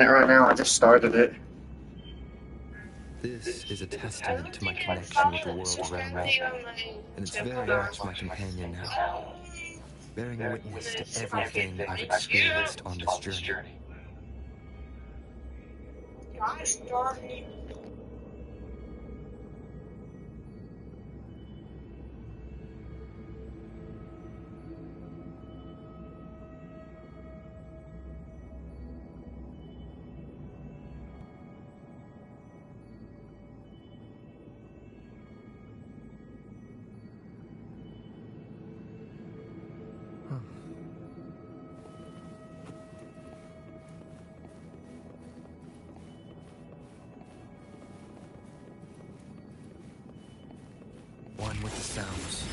Right now, I just started it. This is a testament to my connection with the world around me, and it's very much my companion now, bearing witness to everything I've experienced on this journey. One with the sounds.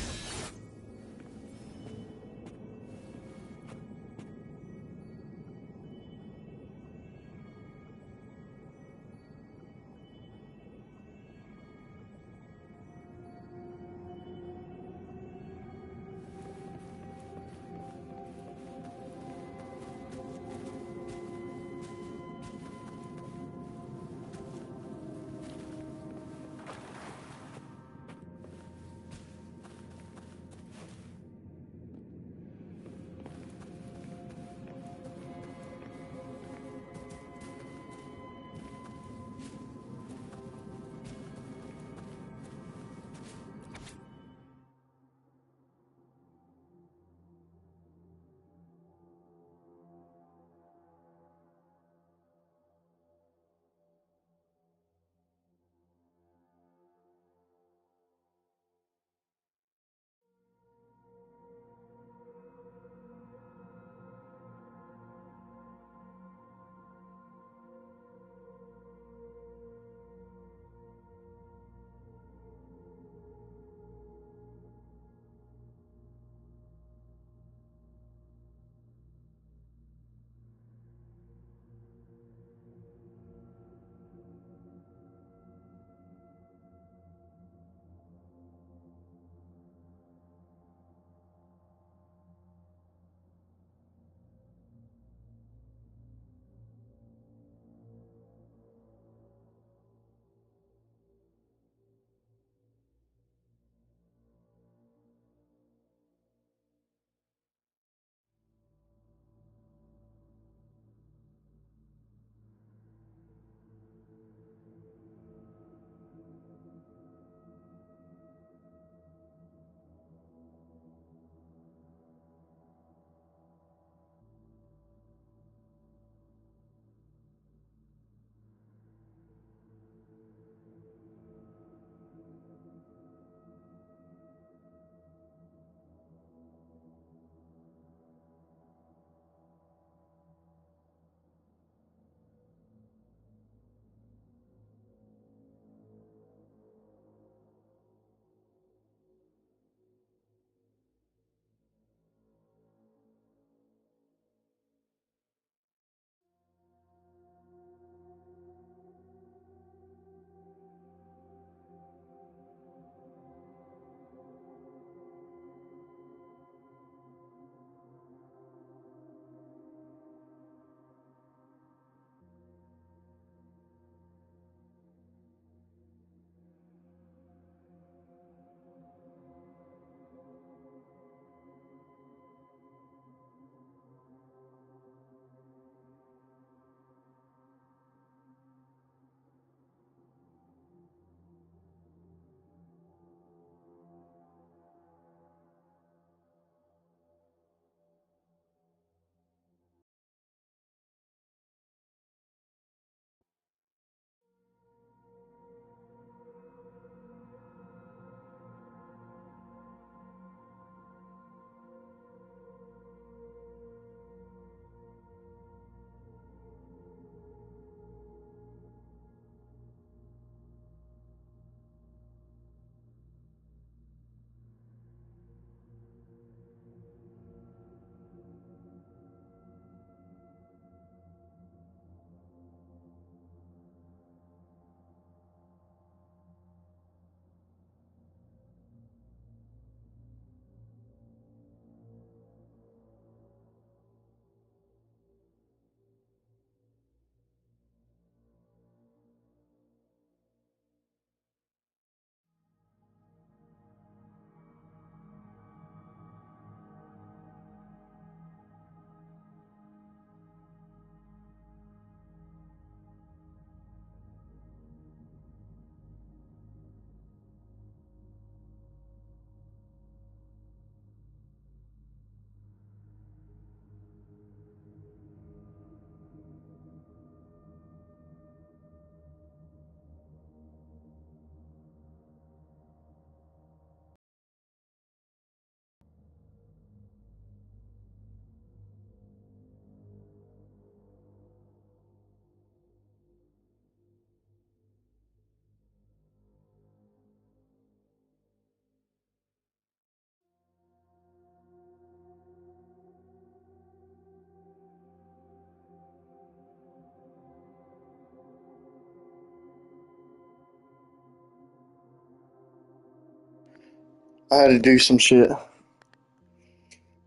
I had to do some shit.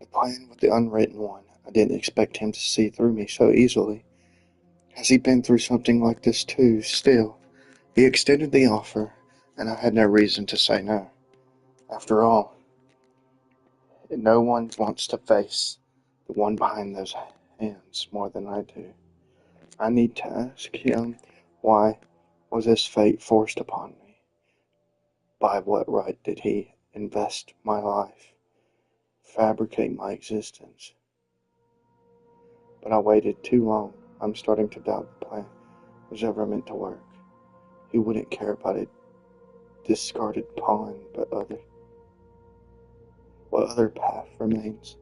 The plan with the unwritten one. I didn't expect him to see through me so easily. Has he been through something like this too? Still, he extended the offer, and I had no reason to say no. After all, no one wants to face the one behind those hands more than I do. I need to ask him, why was this fate forced upon me? By what right did he invest my life, fabricate my existence? But I waited too long. I'm starting to doubt the plan was ever meant to work. He wouldn't care about a discarded pawn, but what other path remains?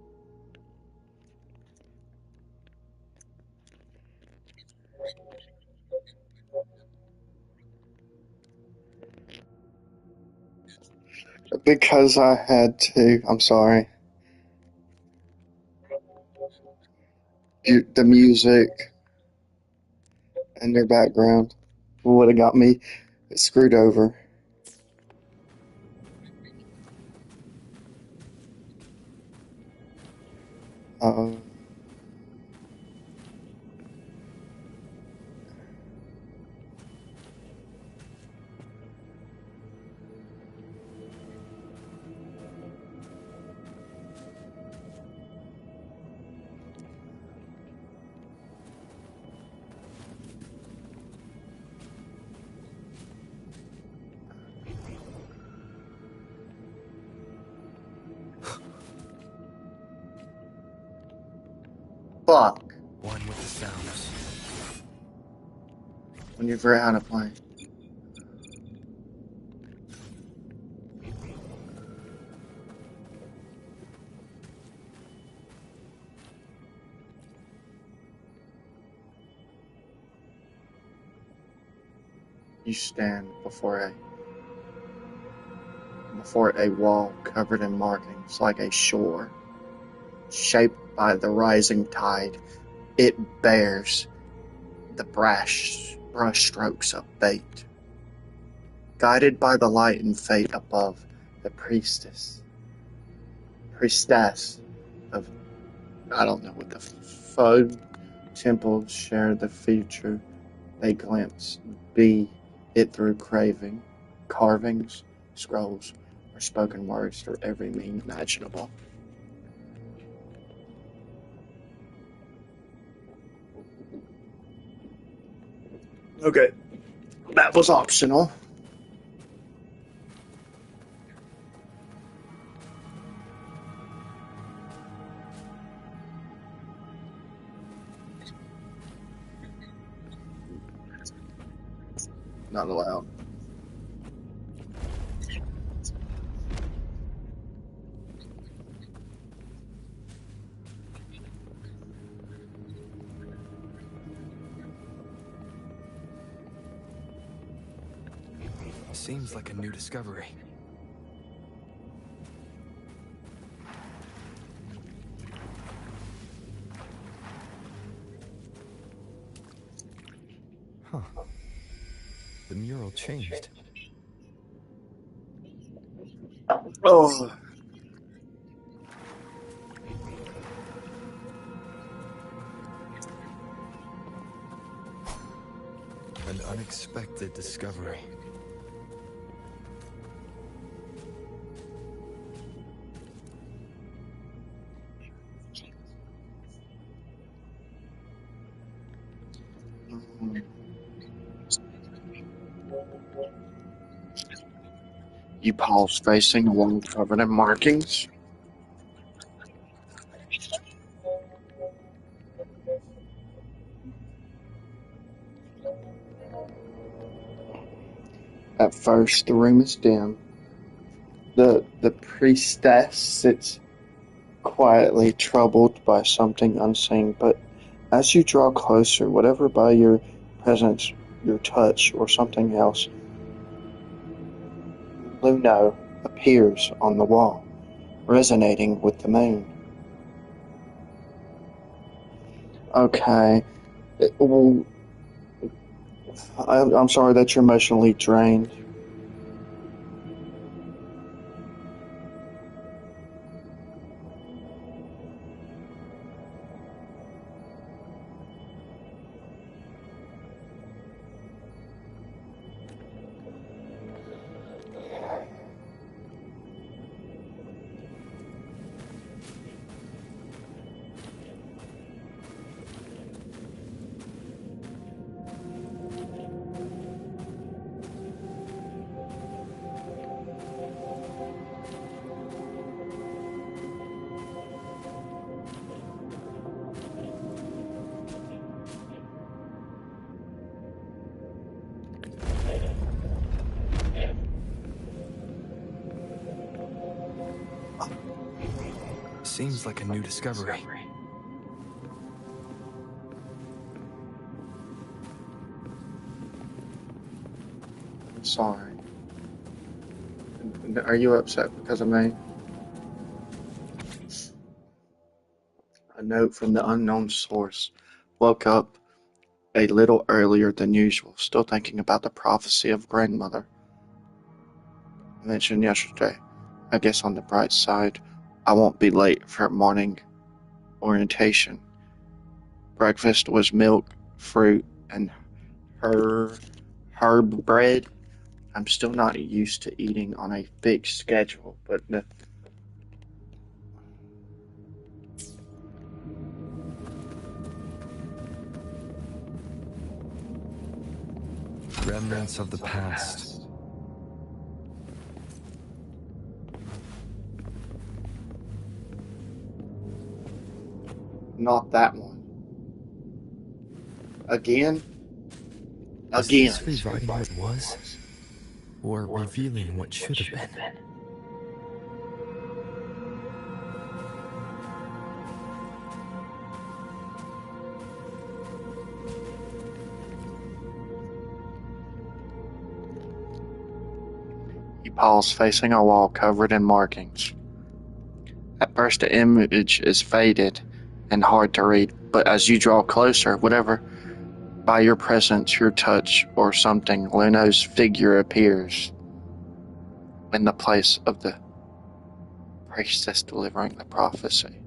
Because I had to. I'm sorry. The music and their background would have got me screwed over. Uh, fuck. One with the sounds. When you forget how to play. You stand before a wall covered in markings like a shore, shaped by the rising tide. It bears the brush strokes of fate. Guided by the light and fate above, the priestess of, I don't know what the fuck, temples share the future. They glimpse, be it through craving, carvings, scrolls, or spoken words through every mean imaginable. Okay, that was optional. Not allowed. Seems like a new discovery. Huh. The mural changed. Oh, An unexpected discovery. you pause facing a wall covered in markings. At first, the room is dim. The priestess sits quietly, troubled by something unseen. But as you draw closer, whatever by your presence, your touch, or something else, Luno appears on the wall, resonating with the moon. Okay. Well, I'm sorry that you're emotionally drained. Seems like a new discovery. I'm sorry. Are you upset because of me? A note from the unknown source. Woke up a little earlier than usual, still thinking about the prophecy of grandmother. I mentioned yesterday. I guess on the bright side, I won't be late for morning orientation. Breakfast was milk, fruit, and herb bread. I'm still not used to eating on a fixed schedule, but Remnants of the past. not that one. Again? Is Again. this rewriting what was? Or revealing what should have been? He paused, facing a wall covered in markings. At first the image is faded and hard to read, but as you draw closer, whatever, by your presence, your touch, or something, Luno's figure appears in the place of the priestess delivering the prophecy.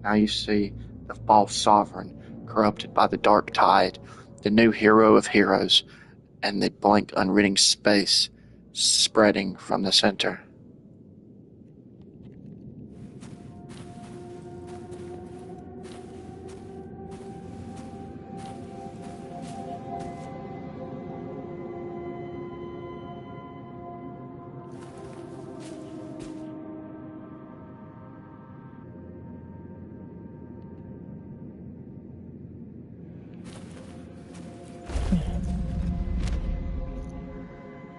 Now you see the false sovereign, corrupted by the dark tide, the new hero of heroes, and the blank unreading space spreading from the center.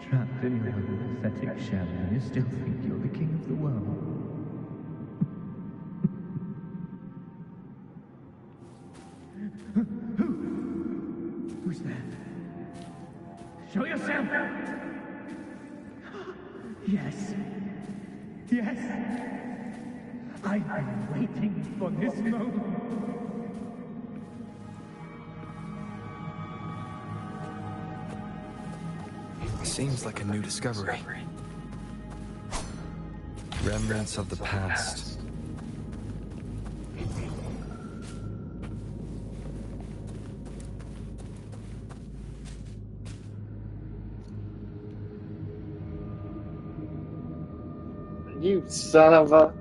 Trapped in your own pathetic shell, and you still think you're the king of the world. Who's there? Show yourself! Yes. Yes. I've been waiting for this moment. Seems like a new discovery. Remnants of the past. You son of a...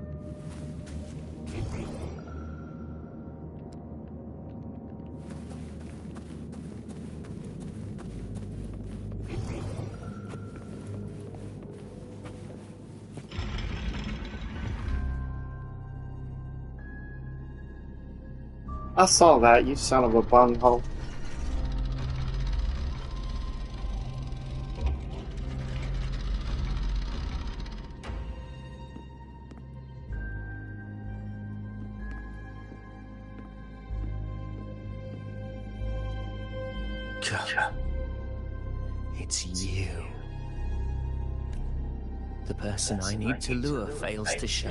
I saw that, you son of a bunghole. It's you. The person I need to lure fails to show,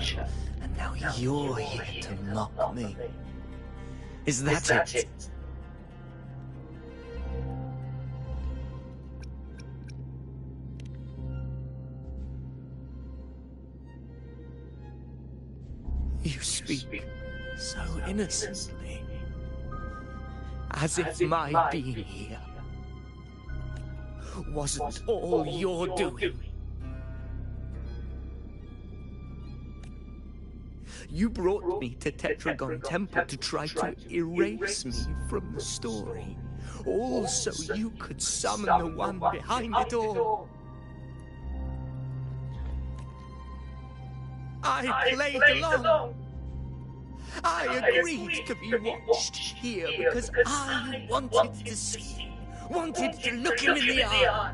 and now you're here to mock me. Is that it? You speak so innocently, as if my being here wasn't all you're doing. You brought me to Tetragon Temple to try to erase me from the story, all so you could summon the one behind it all. I played along. I agreed to be watched here because I wanted to see, wanted to look him in the eye.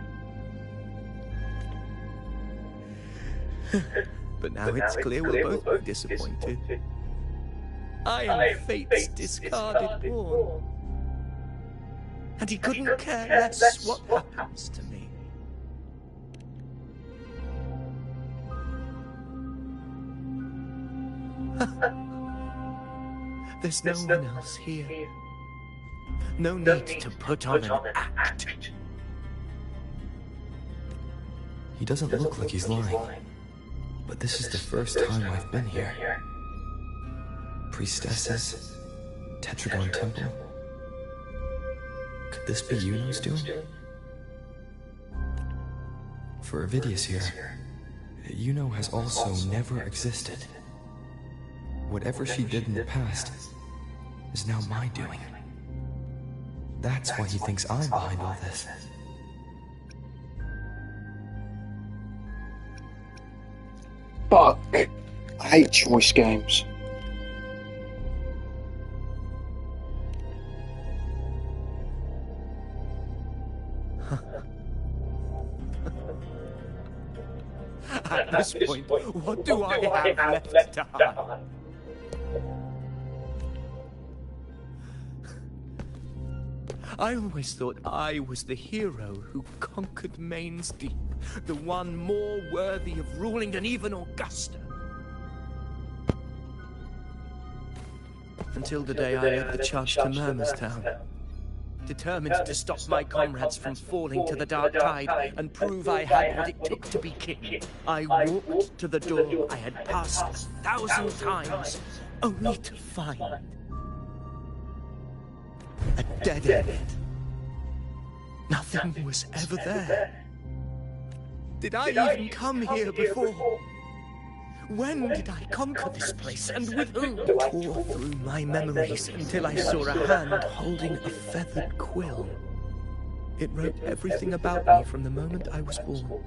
But now it's clear we'll both be disappointed. I am fate's discarded pawn. And he couldn't care less what happens to me. There's no one else here. No need to put on an act. He doesn't look like he's lying, but this is the first time I've been here. Priestesses, Tetragon Temple. Could this be Yuno's doing? For Avidius here, Yuno has also never existed. Whatever she did in the past is now my doing. That's why he thinks I'm behind all this. Fuck. I hate choice games. At this point, what do I have left to hide? I always thought I was the hero who conquered Main's Deep, the one more worthy of ruling than even Augusta. Until the day I led the charge to Murmurstown, determined to stop my comrades from falling to the dark tide and prove I had what it took to be king. I walked to the door I had passed 1,000 times, only to find a dead end. Nothing was ever there. Did I even come here before? When did I conquer this place, and with whom? Tore through my memories until I saw a hand holding a feathered quill. It wrote everything about me from the moment I was born.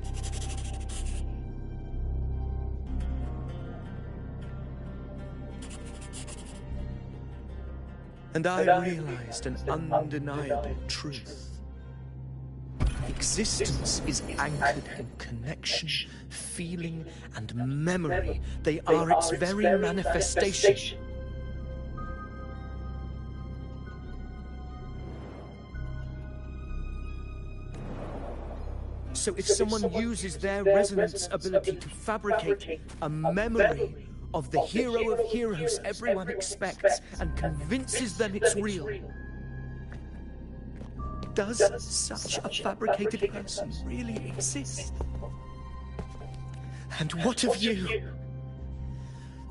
And I realized an undeniable truth. Existence is anchored in connection, feeling, and memory. They are its very manifestation. So if someone uses their resonance ability to fabricate a memory of the hero of heroes everyone expects and convinces them it's real, does such a fabricated person really exist? And what of you?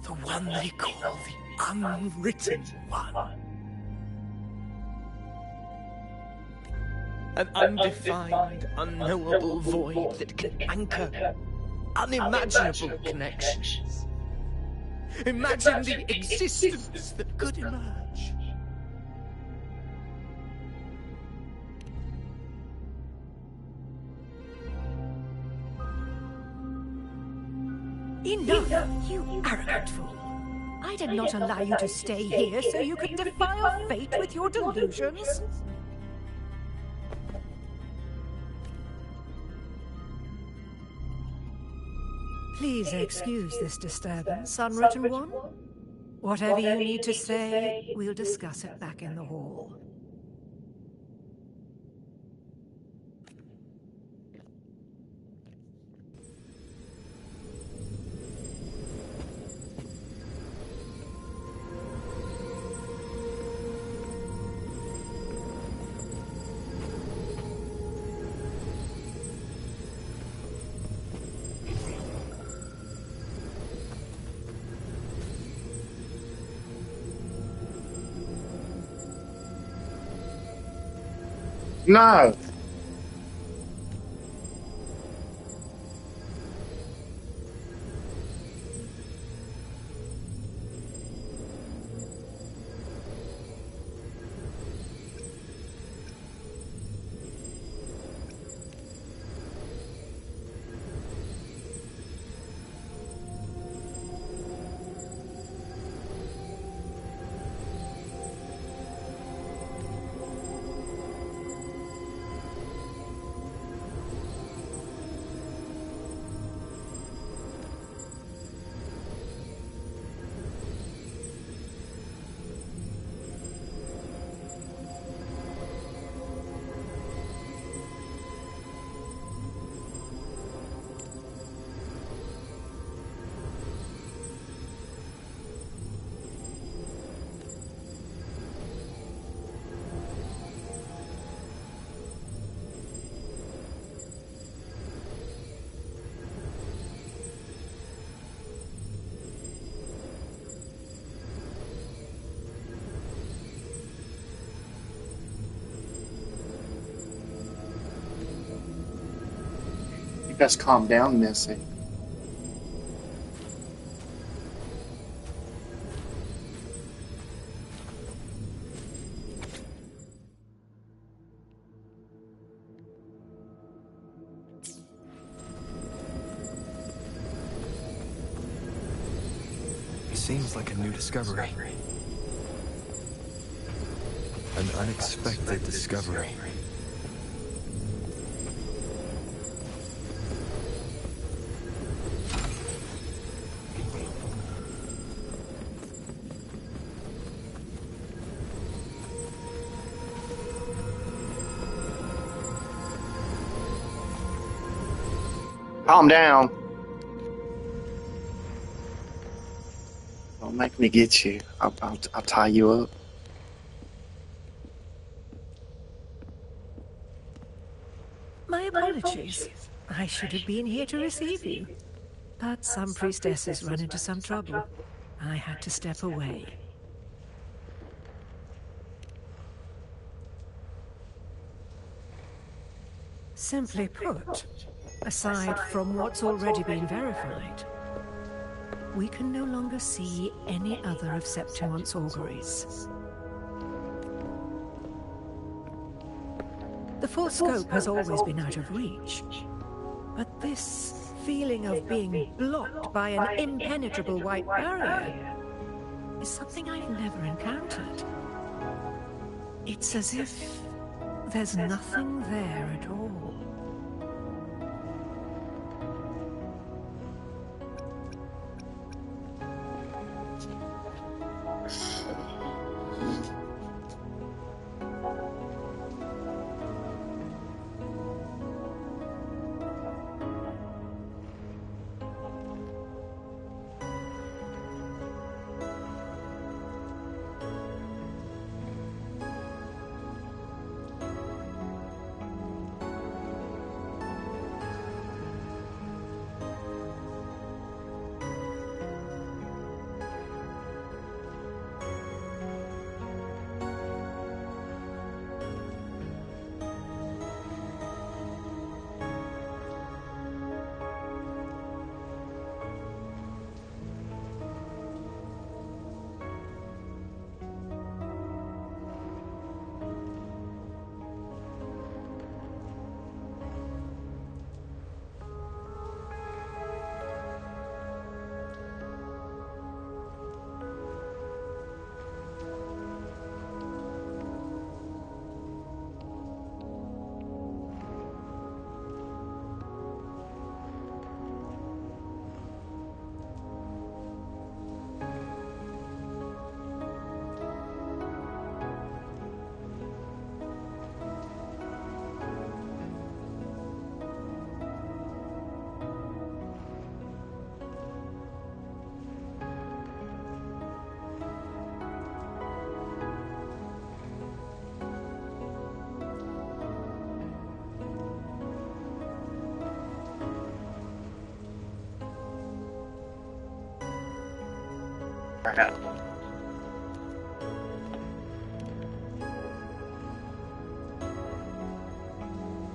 The one they call the Unwritten One. An undefined, unknowable void that can anchor unimaginable connections. Imagine the existence that could emerge. Enough, you arrogant fool. I did not allow you to stay here so you could defy our fate with your delusions. Please excuse this disturbance, Unwritten One. Whatever you need to say, we'll discuss it back in the hall. No! Just calm down, Missy. Seems like a new discovery. An unexpected discovery. Calm down. Don't make me get you. I'll tie you up. My apologies. I should have been here to receive you. But some priestesses run into some trouble. I had to step away. Simply put, aside from what's already been verified, we can no longer see any other of Septimon's auguries. The full scope has always been out of reach, but this feeling of being blocked by an impenetrable white barrier is something I've never encountered. It's as if there's nothing there at all.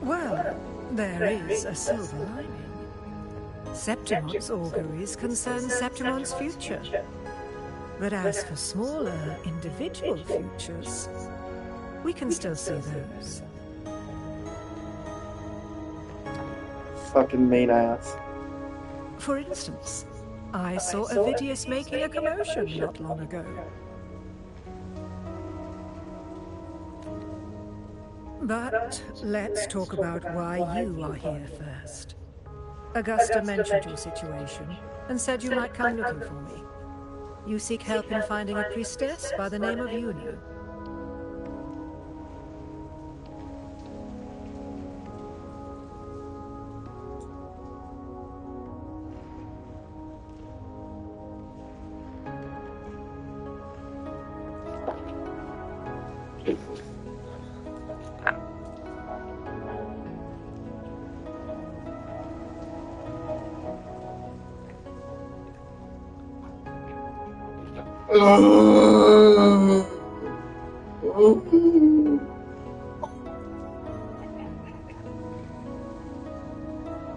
Well, there is a silver lining. Septimon's auguries concern Septimon's future. But as for smaller, individual futures, we can still see those. Fucking mean ass. For instance, I saw Avidius making a commotion not long ago. But let's talk about why you are here first. Augusta mentioned your situation and said you might come looking for me. You seek help in finding a priestess by the name of Yuna.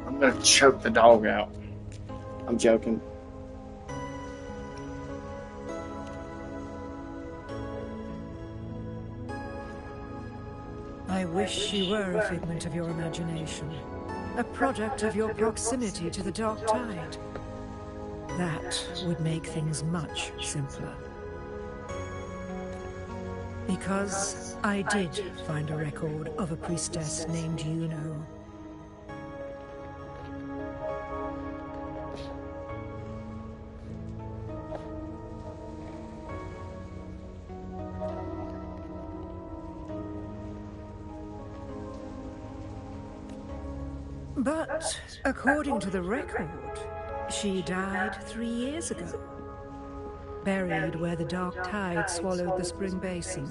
I'm I'm gonna choke the dog out. I'm joking. I wish she were a figment of your imagination, a product of your proximity to the Dark Tide. That would make things much simpler. Because I did find a record of a priestess named Yuno. But according to the record, she died 3 years ago. Buried where the Dark Tide swallowed the Spring Basin.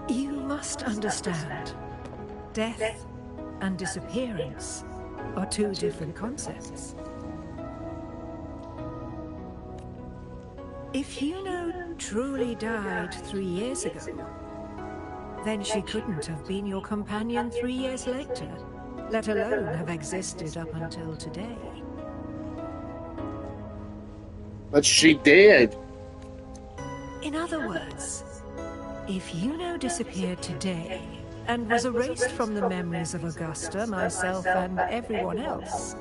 You must understand, death and disappearance are two different concepts. If Yuno truly died 3 years ago, then she couldn't have been your companion 3 years later, let alone have existed up until today. But she did. In other words, if Yuno disappeared today and was erased from the memories of Augusta, myself, and everyone else,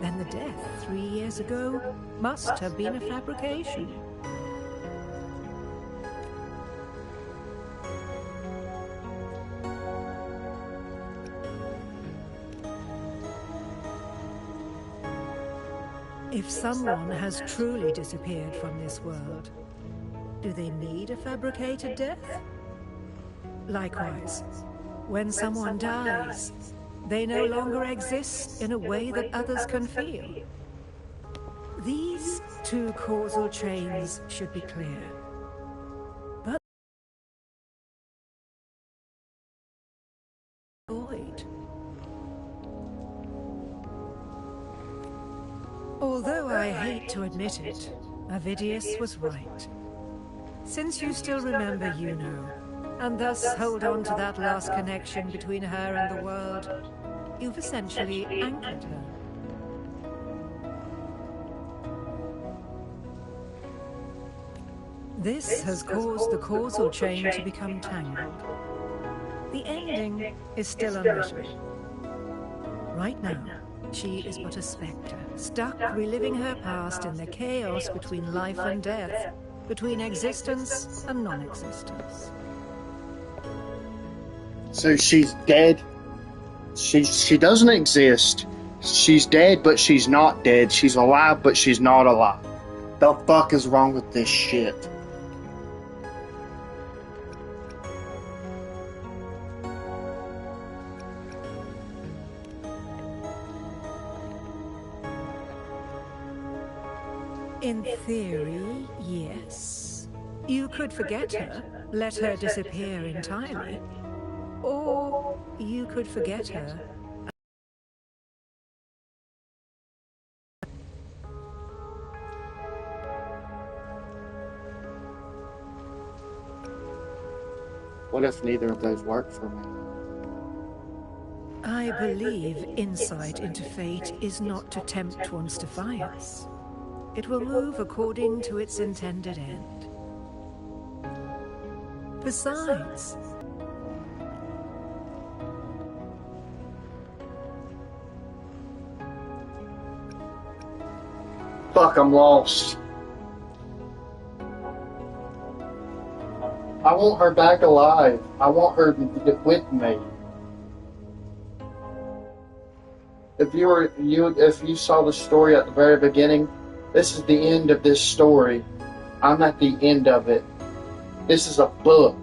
then the death 3 years ago must have been a fabrication. If someone has truly disappeared from this world, do they need a fabricated death? Likewise, when someone dies, they no longer exist in a way that others can feel. These two causal chains should be clear. But void. Although I hate to admit it, Avidius was right. Since you still remember Yuno, and thus hold on to that last connection between her and the world, you've essentially anchored her. This has caused the causal chain to become tangled. The ending is still unwritten. Right now, she is but a spectre, stuck reliving her past in the chaos between life and death, between existence and non-existence. So she's dead. She doesn't exist. She's dead, but she's not dead. She's alive, but she's not alive. The fuck is wrong with this shit? In theory, yes. You could forget her, let her disappear entirely. Or you could forget her. What if neither of those work for me? I believe insight into fate is not to tempt one's defiance. It will move according to its intended end. Besides, fuck, I'm lost. I want her back alive. I want her with me. If you saw the story at the very beginning, this is the end of this story. I'm at the end of it. This is a book.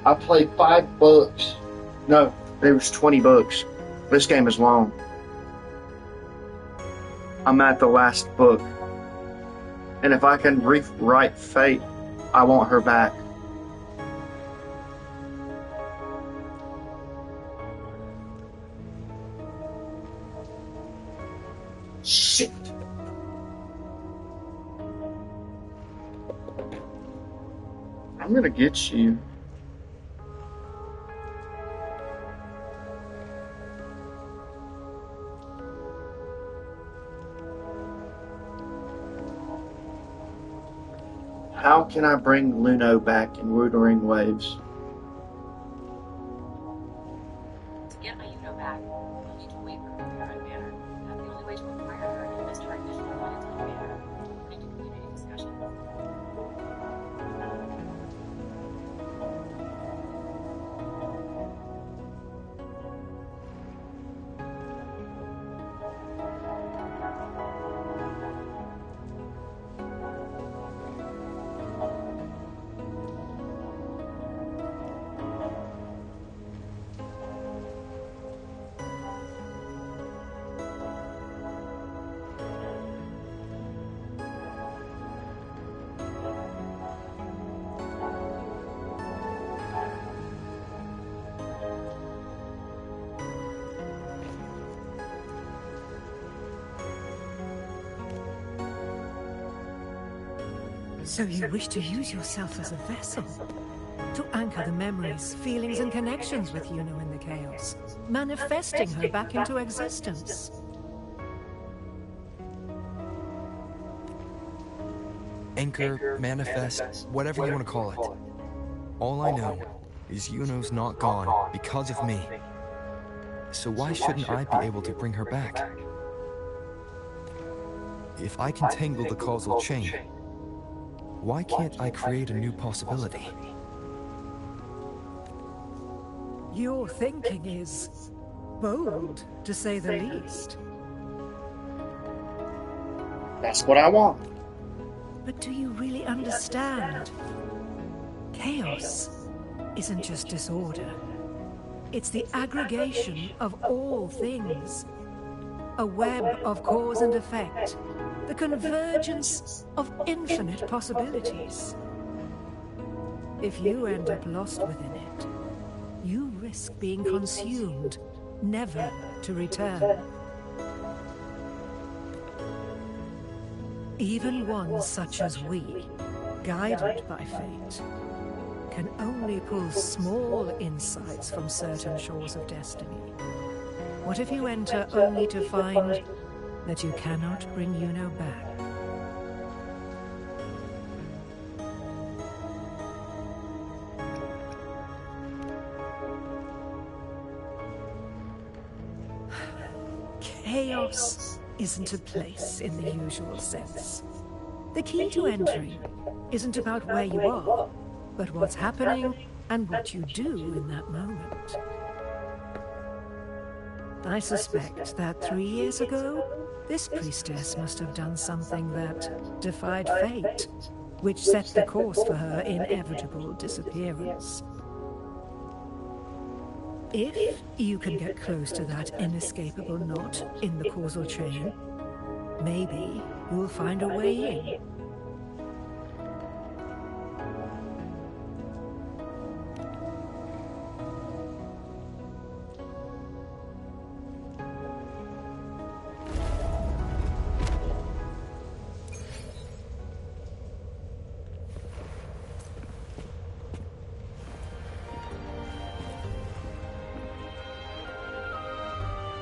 I played 5 books. No, there was 20 books. This game is long. I'm at the last book. And if I can rewrite fate, I want her back. I'm gonna get you. How can I bring Luno back in Wuthering Waves? To get my Yuno back, you'll need to wait for her to arrive Manor. That's the only way to acquire her and invest her additional funds on Manor, according to community discussions. So you wish to use yourself as a vessel? To anchor the memories, feelings, and connections with Yuno in the chaos, manifesting her back into existence. Anchor, manifest, whatever you want to call it. All I know is Yuno's not gone because of me. So why shouldn't I be able to bring her back? If I can tangle the causal chain, why can't I create a new possibility? Your thinking is bold, to say the least. That's what I want. But do you really understand? Chaos isn't just disorder. It's the aggregation of all things. A web of cause and effect. The convergence of infinite possibilities. If you end up lost within it, you risk being consumed, never to return. Even ones such as we, guided by fate, can only pull small insights from certain shores of destiny. What if you enter only to find that you cannot bring Yuno back? Chaos isn't a place in the usual sense. The key to entering isn't about where you are, but what's happening and what you do in that moment. I suspect that 3 years ago, this priestess must have done something that defied fate, which set the course for her inevitable disappearance. If you can get close to that inescapable knot in the causal chain, maybe you'll find a way in.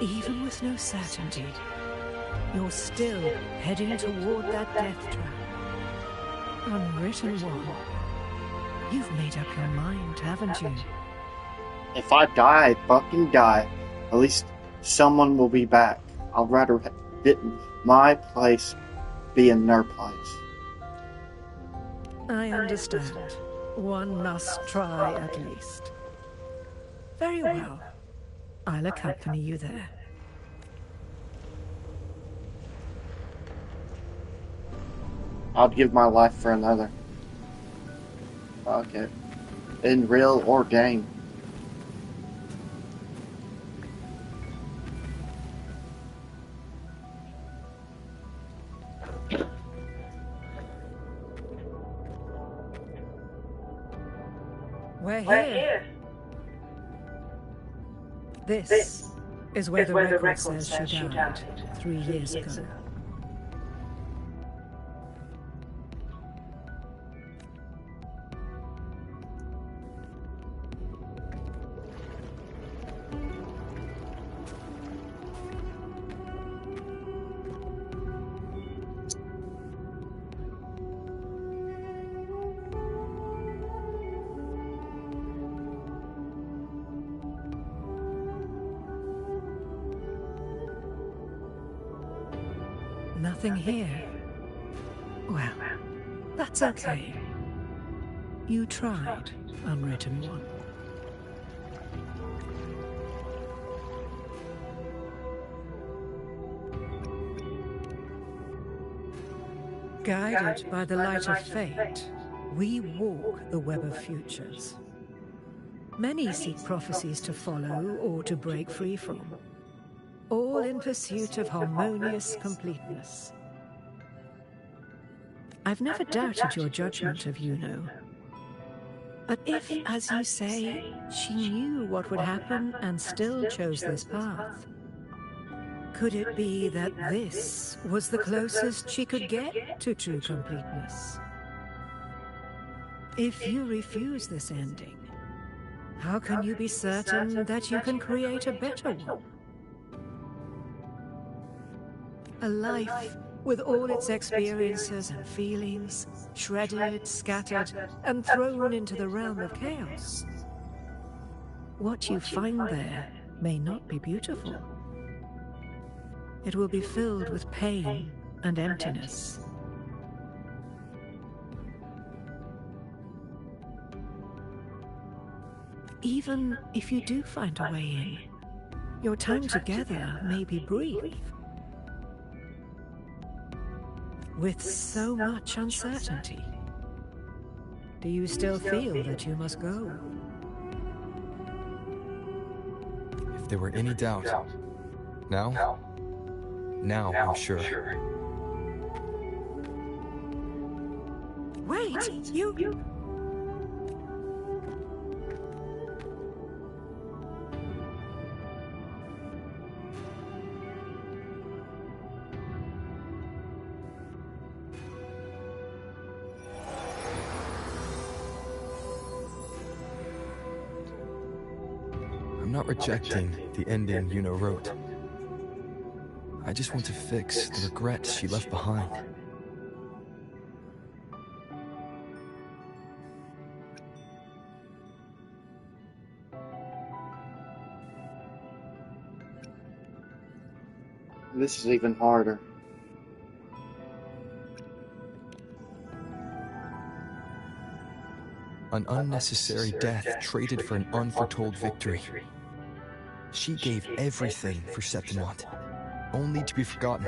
Even with no certainty, you're still heading toward that death trap. Unwritten one. You've made up your mind, haven't you? If I die, I fucking die. At least someone will be back. I'd rather my place be in their place. I understand. One must try at least. Very well. I'll accompany you there. I'd give my life for another. Fuck it. In real or game. We're here. This is where the record says she died 3 years ago. Nothing here. Well, that's okay. You tried, Unwritten One. Guided by the light of fate, we walk the web of futures. Many seek prophecies to follow or to break free from, all in pursuit of harmonious completeness. I've never doubted your judgment of Yuno. But if, as you say, she knew what would happen and still chose this path, could it be that this was the closest she could get to true completeness? If you refuse this ending, how can you be certain that you can create a better one? A life with all its experiences and feelings, shredded, scattered, and thrown into the realm of chaos. What you find there may not be beautiful. It will be filled with pain and emptiness. Even if you do find a way in, your time together may be brief. With so much uncertainty, do you still feel that you must go? If there were any doubt, now I'm sure. Wait, you... I'm not rejecting the ending Yuno wrote. I just want to fix the regrets she left behind. This is even harder. An unnecessary death traded for an unforetold victory. She gave everything for Septimont, only to be forgotten.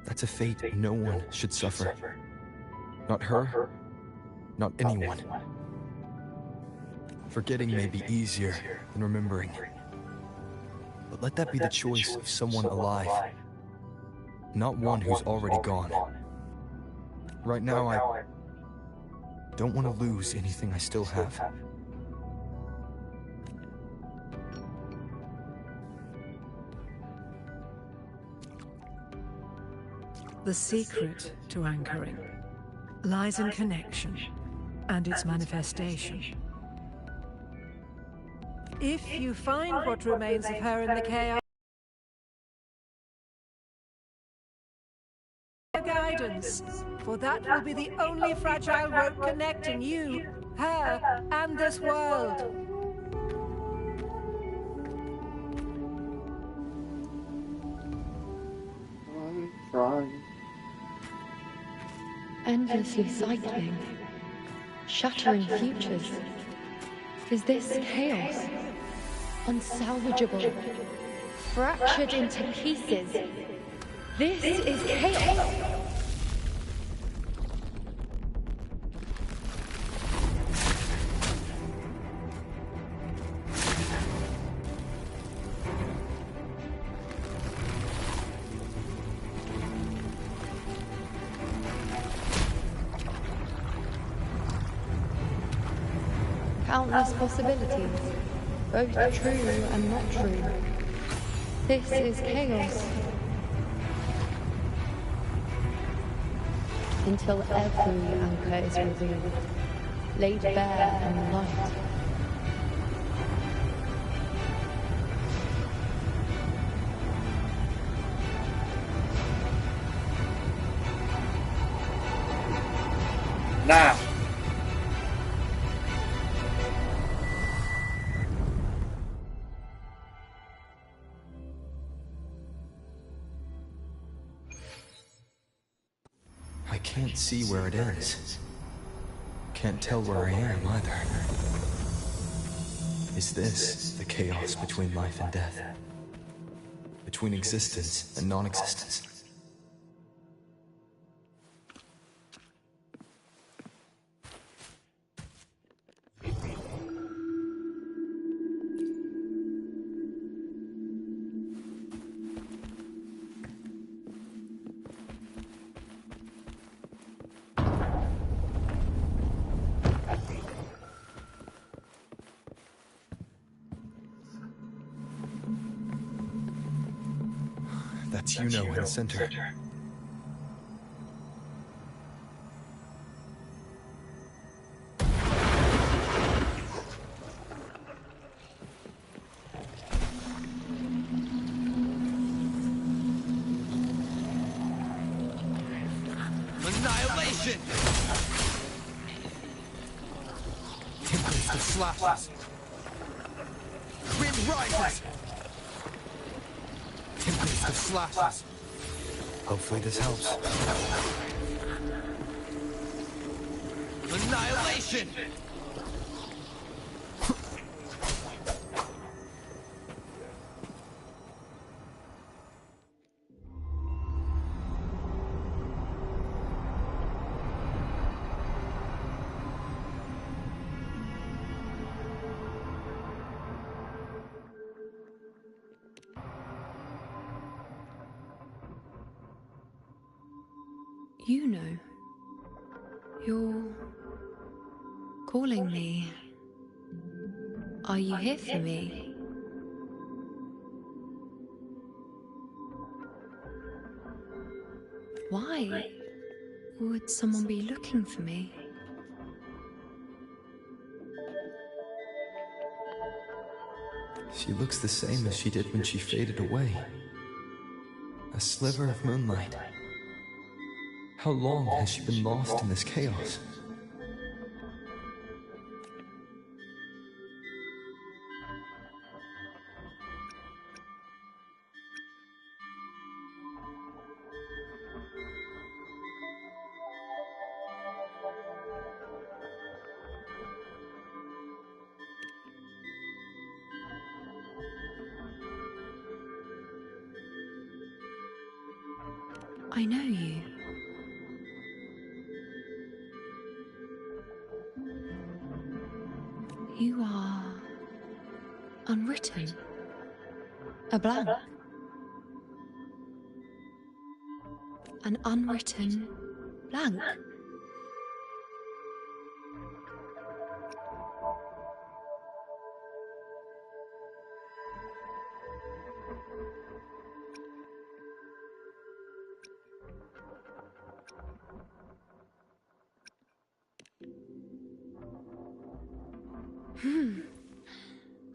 That's a fate no one should suffer. Not her, not anyone. Forgetting may be easier than remembering. But let that be the choice of someone alive, not one who's already gone. Right now, I don't want to lose anything I still have. The secret to anchoring lies in connection and its manifestation. If you find what remains of her in the chaos, guidance, for that will be the only fragile rope connecting you, her, and this world. I'm trying. Endlessly cycling, shattering futures. Is this chaos? Unsalvageable, fractured into pieces. This is chaos! Countless possibilities, both true and not true. This is chaos. Until every anchor is revealed, laid bare in the light. Now! can't see where it ends. Can't tell where I am either. Is this the chaos between life and death? Between existence and non-existence? That's Yuno in the center. Annihilation! Tempest of slashes. Grim rises! Tempest of slashes. Hopefully this helps. Annihilation! You know, you're calling me. Are you here for me? Why would someone be looking for me? She looks the same as she did when she faded away. A sliver of moonlight. How long has she been lost in this chaos? I know you. You are unwritten. A blank. An unwritten blank.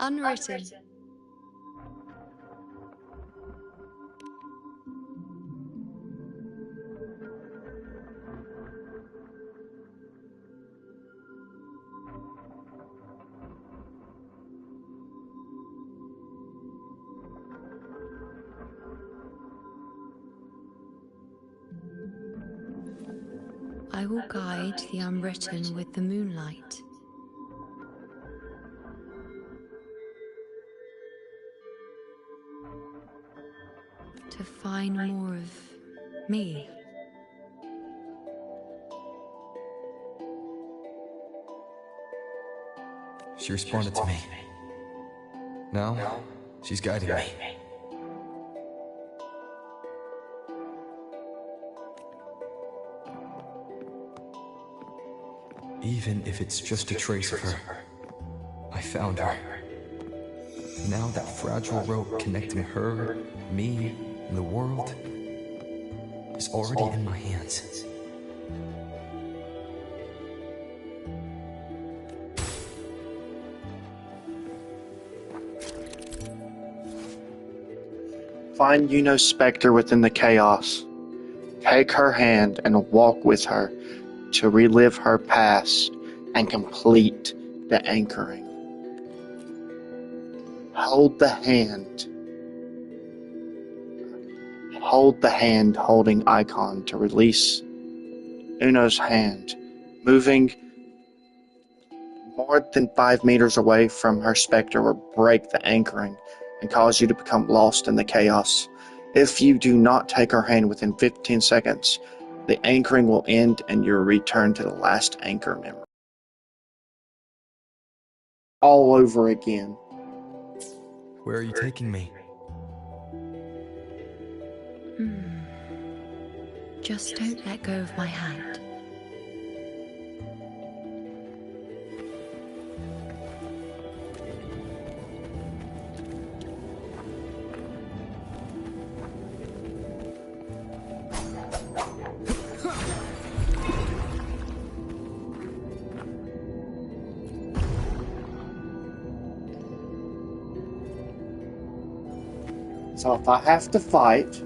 Unwritten. I will guide the unwritten with the moonlight. To find more of me. She responded to me. Now, she's guiding me. Even if it's just a trace of her, I found her. Now that fragile rope connecting her, me, and the world is already in my hands. Find Yuno's specter within the chaos. Take her hand and walk with her to relive her past and complete the anchoring. Hold the hand. Hold the hand holding icon to release Uno's hand, moving more than 5 meters away from her specter, will break the anchoring and cause you to become lost in the chaos. If you do not take her hand within 15 seconds, the anchoring will end and you'll return to the last anchor memory. All over again. Where are you taking me? Just don't let go of my hand. So if I have to fight,